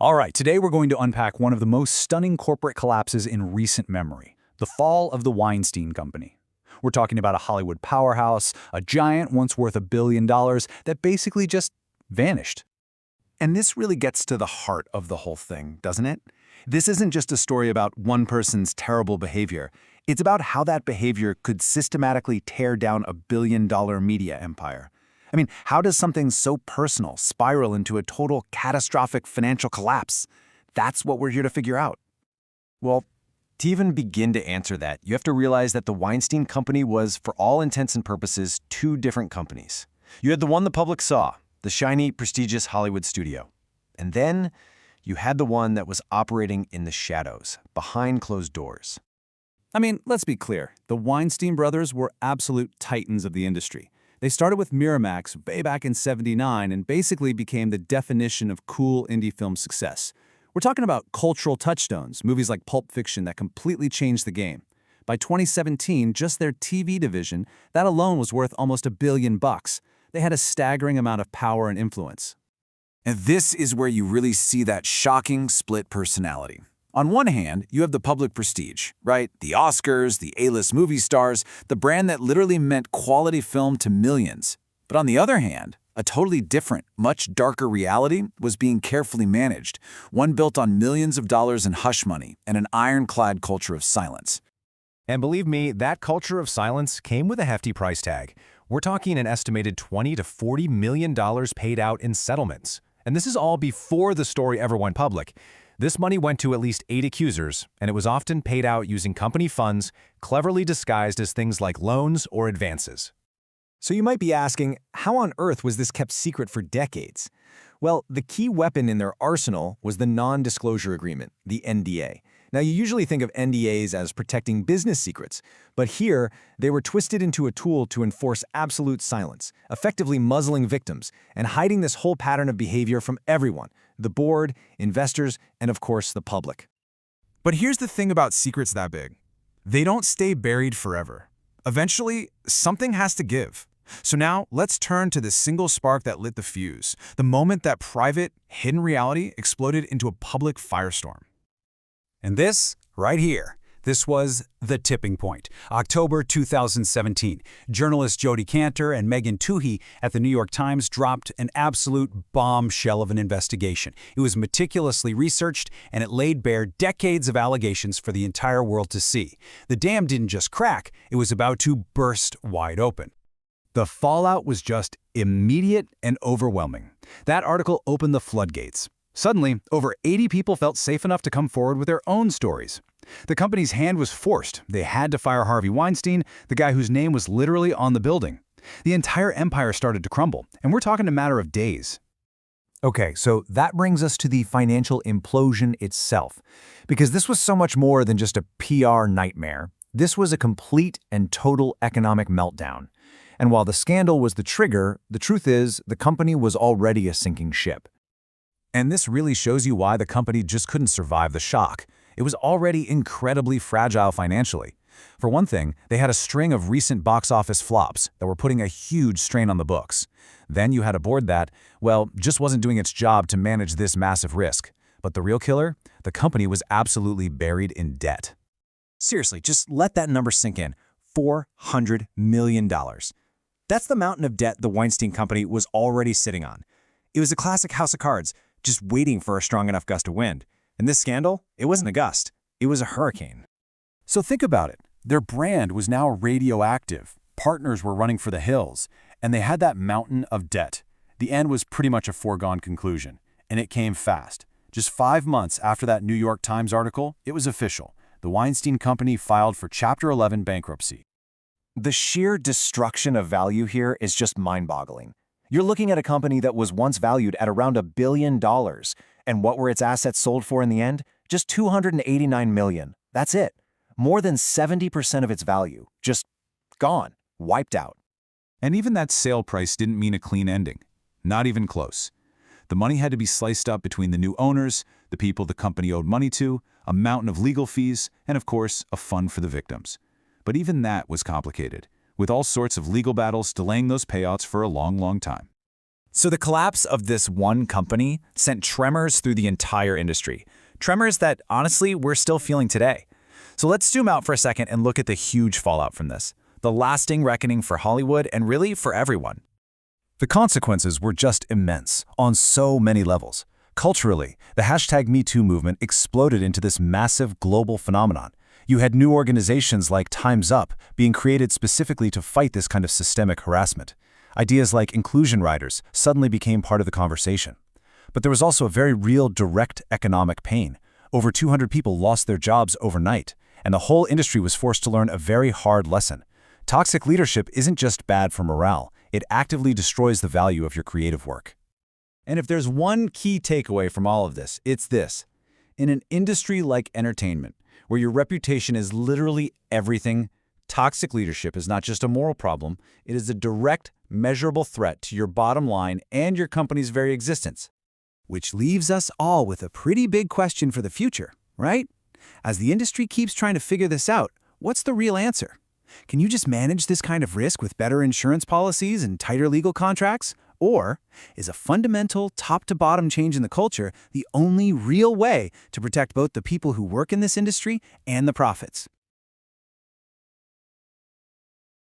All right, today we're going to unpack one of the most stunning corporate collapses in recent memory, the fall of the Weinstein Company. We're talking about a Hollywood powerhouse, a giant once worth $1 billion that basically just vanished. And this really gets to the heart of the whole thing, doesn't it? This isn't just a story about one person's terrible behavior. It's about how that behavior could systematically tear down a billion-dollar media empire. I mean, how does something so personal spiral into a total catastrophic financial collapse? That's what we're here to figure out. Well, to even begin to answer that, you have to realize that the Weinstein Company was, for all intents and purposes, two different companies. You had the one the public saw, the shiny, prestigious Hollywood studio. And then you had the one that was operating in the shadows, behind closed doors. I mean, let's be clear, the Weinstein brothers were absolute titans of the industry. They started with Miramax way back in '79 and basically became the definition of cool indie film success. We're talking about cultural touchstones, movies like Pulp Fiction that completely changed the game. By 2017, just their TV division, that alone was worth almost $1 billion. They had a staggering amount of power and influence. And this is where you really see that shocking split personality. On one hand, you have the public prestige, right? The Oscars, the A-list movie stars, the brand that literally meant quality film to millions. But on the other hand, a totally different, much darker reality was being carefully managed, one built on millions of dollars in hush money and an ironclad culture of silence. And believe me, that culture of silence came with a hefty price tag. We're talking an estimated $20 to $40 million paid out in settlements. And this is all before the story ever went public. This money went to at least 8 accusers, and it was often paid out using company funds, cleverly disguised as things like loans or advances. So you might be asking, how on earth was this kept secret for decades? Well, the key weapon in their arsenal was the non-disclosure agreement, the NDA. Now, you usually think of NDAs as protecting business secrets, but here, they were twisted into a tool to enforce absolute silence, effectively muzzling victims and hiding this whole pattern of behavior from everyone, the board, investors, and of course, the public. But here's the thing about secrets that big. They don't stay buried forever. Eventually, something has to give. So now, let's turn to the single spark that lit the fuse, the moment that private, hidden reality exploded into a public firestorm. And this, right here, this was the tipping point. October 2017, journalists Jodi Kantor and Megan Twohey at the New York Times dropped an absolute bombshell of an investigation. It was meticulously researched, and it laid bare decades of allegations for the entire world to see. The dam didn't just crack, it was about to burst wide open. The fallout was just immediate and overwhelming. That article opened the floodgates. Suddenly, over 80 people felt safe enough to come forward with their own stories. The company's hand was forced. They had to fire Harvey Weinstein, the guy whose name was literally on the building. The entire empire started to crumble, and we're talking a matter of days. Okay, so that brings us to the financial implosion itself. Because this was so much more than just a PR nightmare. This was a complete and total economic meltdown. And while the scandal was the trigger, the truth is, the company was already a sinking ship. And this really shows you why the company just couldn't survive the shock. It was already incredibly fragile financially. For one thing, they had a string of recent box office flops that were putting a huge strain on the books. Then you had a board that, well, just wasn't doing its job to manage this massive risk. But the real killer? The company was absolutely buried in debt. Seriously, just let that number sink in. $400 million. That's the mountain of debt the Weinstein Company was already sitting on. It was a classic house of cards, just waiting for a strong enough gust of wind. And this scandal, it wasn't a gust, it was a hurricane. So think about it. Their brand was now radioactive. Partners were running for the hills, and they had that mountain of debt. The end was pretty much a foregone conclusion, and it came fast. Just 5 months after that New York Times article, it was official. The Weinstein Company filed for Chapter 11 bankruptcy. The sheer destruction of value here is just mind-boggling. You're looking at a company that was once valued at around $1 billion. And what were its assets sold for in the end? Just $289 million. That's it. More than 70% of its value. Just gone. Wiped out. And even that sale price didn't mean a clean ending. Not even close. The money had to be sliced up between the new owners, the people the company owed money to, a mountain of legal fees, and of course, a fund for the victims. But even that was complicated, with all sorts of legal battles delaying those payouts for a long, long time. So the collapse of this one company sent tremors through the entire industry. Tremors that, honestly, we're still feeling today. So let's zoom out for a second and look at the huge fallout from this. The lasting reckoning for Hollywood and really for everyone. The consequences were just immense on so many levels. Culturally, the #MeToo movement exploded into this massive global phenomenon. You had new organizations like Time's Up being created specifically to fight this kind of systemic harassment. Ideas like inclusion riders suddenly became part of the conversation. But there was also a very real direct economic pain. Over 200 people lost their jobs overnight, and the whole industry was forced to learn a very hard lesson. Toxic leadership isn't just bad for morale, it actively destroys the value of your creative work. And if there's one key takeaway from all of this, it's this. In an industry like entertainment, where your reputation is literally everything, toxic leadership is not just a moral problem, it is a direct, measurable threat to your bottom line and your company's very existence. Which leaves us all with a pretty big question for the future, right? As the industry keeps trying to figure this out, what's the real answer? Can you just manage this kind of risk with better insurance policies and tighter legal contracts? Or is a fundamental top-to-bottom change in the culture the only real way to protect both the people who work in this industry and the profits?